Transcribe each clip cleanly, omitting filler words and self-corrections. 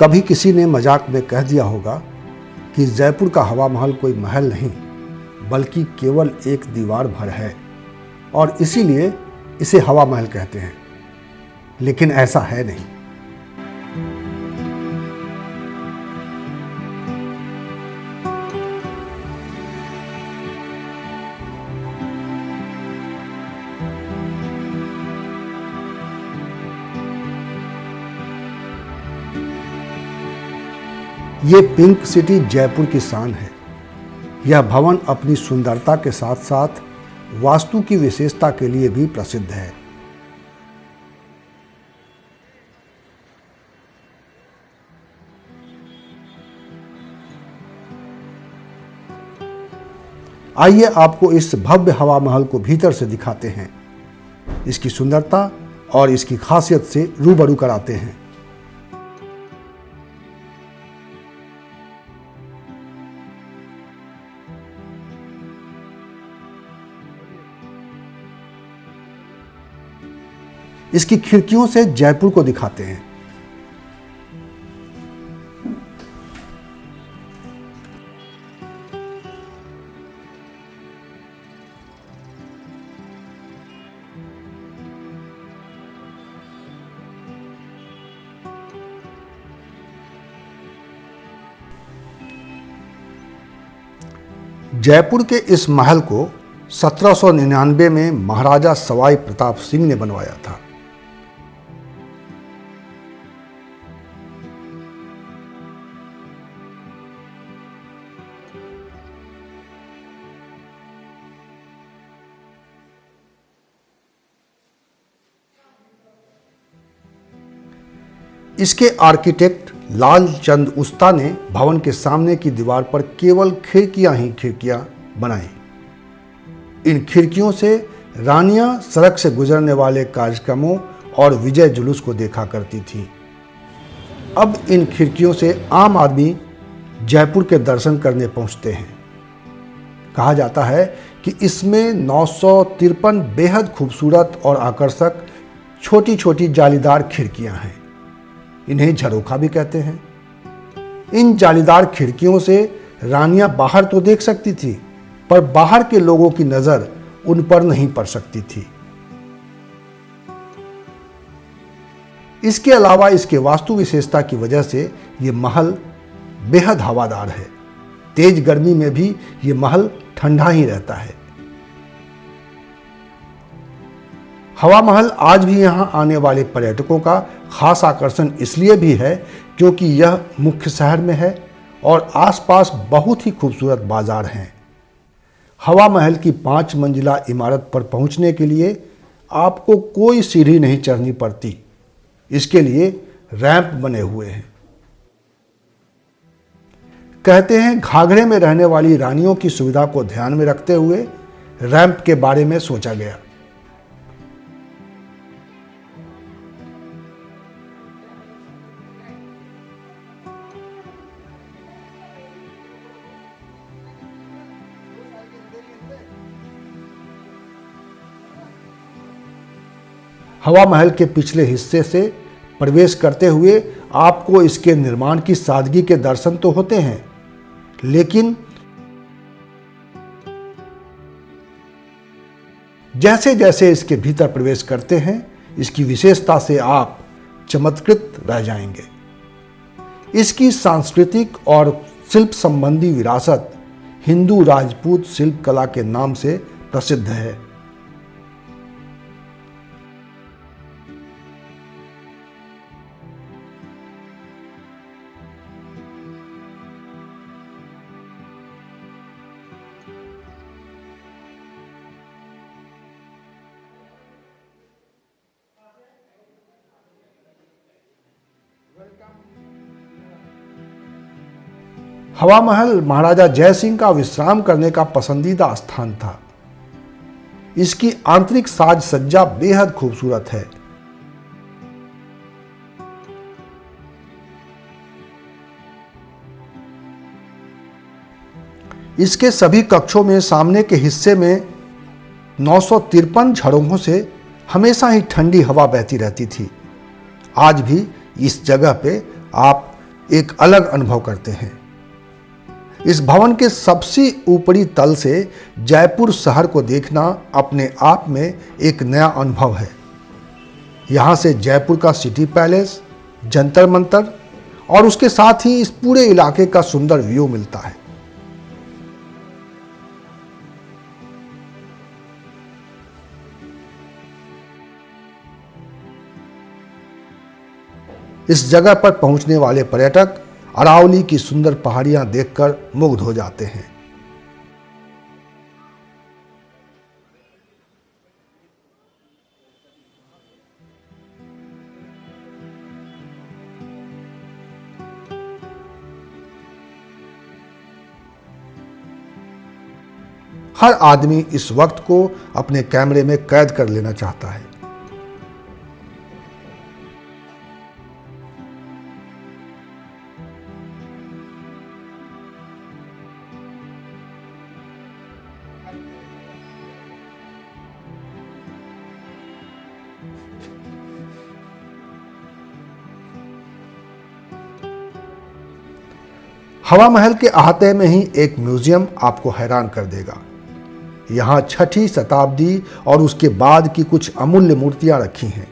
कभी किसी ने मजाक में कह दिया होगा कि जयपुर का हवा महल कोई महल नहीं बल्कि केवल एक दीवार भर है और इसीलिए इसे हवा महल कहते हैं, लेकिन ऐसा है नहीं। ये पिंक सिटी जयपुर की शान है। यह भवन अपनी सुंदरता के साथ साथ वास्तु की विशेषता के लिए भी प्रसिद्ध है। आइए आपको इस भव्य हवा महल को भीतर से दिखाते हैं, इसकी सुंदरता और इसकी खासियत से रूबरू कराते हैं। इसकी खिड़कियों से जयपुर को दिखाते हैं। जयपुर के इस महल को 1799 में महाराजा सवाई प्रताप सिंह ने बनवाया था। इसके आर्किटेक्ट लालचंद उस्ता ने भवन के सामने की दीवार पर केवल खिड़कियां ही खिड़कियां बनाई। इन खिड़कियों से रानियां सड़क से गुजरने वाले कार्यक्रमों और विजय जुलूस को देखा करती थीं। अब इन खिड़कियों से आम आदमी जयपुर के दर्शन करने पहुंचते हैं। कहा जाता है कि इसमें 953 बेहद खूबसूरत और आकर्षक छोटी छोटी जालीदार खिड़कियां हैं। इन्हें झरोखा भी कहते हैं। इन जालीदार खिड़कियों से रानियां बाहर तो देख सकती थी, पर बाहर के लोगों की नजर उन पर नहीं पड़ सकती थी। इसके अलावा इसके वास्तु विशेषता की वजह से ये महल बेहद हवादार है। तेज गर्मी में भी ये महल ठंडा ही रहता है। हवा महल आज भी यहाँ आने वाले पर्यटकों का खास आकर्षण इसलिए भी है क्योंकि यह मुख्य शहर में है और आसपास बहुत ही खूबसूरत बाजार हैं। हवा महल की 5 मंजिला इमारत पर पहुंचने के लिए आपको कोई सीढ़ी नहीं चढ़नी पड़ती। इसके लिए रैंप बने हुए हैं। कहते हैं घाघरे में रहने वाली रानियों की सुविधा को ध्यान में रखते हुए रैंप के बारे में सोचा गया। हवा महल के पिछले हिस्से से प्रवेश करते हुए आपको इसके निर्माण की सादगी के दर्शन तो होते हैं, लेकिन जैसे जैसे इसके भीतर प्रवेश करते हैं इसकी विशेषता से आप चमत्कृत रह जाएंगे। इसकी सांस्कृतिक और शिल्प संबंधी विरासत हिंदू राजपूत शिल्प कला के नाम से प्रसिद्ध है। हवा महल महाराजा जय सिंह का विश्राम करने का पसंदीदा स्थान था। इसकी आंतरिक साज सज्जा बेहद खूबसूरत है। इसके सभी कक्षों में सामने के हिस्से में 953 झरोखों से हमेशा ही ठंडी हवा बहती रहती थी। आज भी इस जगह पे आप एक अलग अनुभव करते हैं। इस भवन के सबसे ऊपरी तल से जयपुर शहर को देखना अपने आप में एक नया अनुभव है। यहाँ से जयपुर का सिटी पैलेस, जंतर मंतर और उसके साथ ही इस पूरे इलाके का सुंदर व्यू मिलता है। इस जगह पर पहुंचने वाले पर्यटक अरावली की सुंदर पहाड़ियां देखकर मुग्ध हो जाते हैं। हर आदमी इस वक्त को अपने कैमरे में कैद कर लेना चाहता है। हवा महल के अहाते में ही एक म्यूजियम आपको हैरान कर देगा। यहाँ 6ठी शताब्दी और उसके बाद की कुछ अमूल्य मूर्तियां रखी हैं।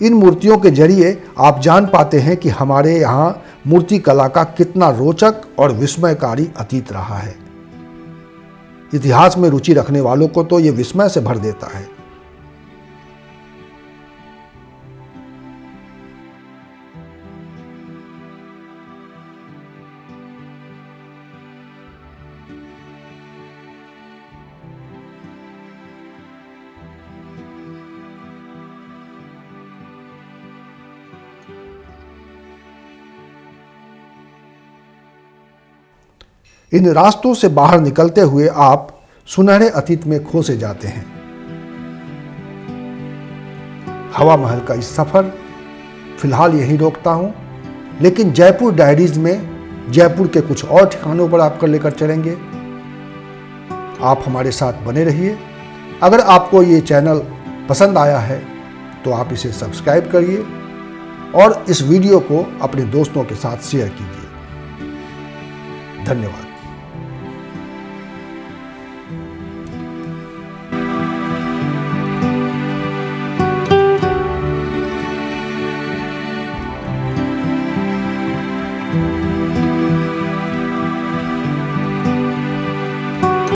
इन मूर्तियों के जरिए आप जान पाते हैं कि हमारे यहाँ मूर्ति कला का कितना रोचक और विस्मयकारी अतीत रहा है। इतिहास में रुचि रखने वालों को तो ये विस्मय से भर देता है। इन रास्तों से बाहर निकलते हुए आप सुनहरे अतीत में खो से जाते हैं। हवा महल का इस सफर फिलहाल यहीं रोकता हूं, लेकिन जयपुर डायरीज में जयपुर के कुछ और ठिकानों पर आपको लेकर चलेंगे। आप हमारे साथ बने रहिए। अगर आपको ये चैनल पसंद आया है तो आप इसे सब्सक्राइब करिए और इस वीडियो को अपने दोस्तों के साथ शेयर कीजिए। धन्यवाद।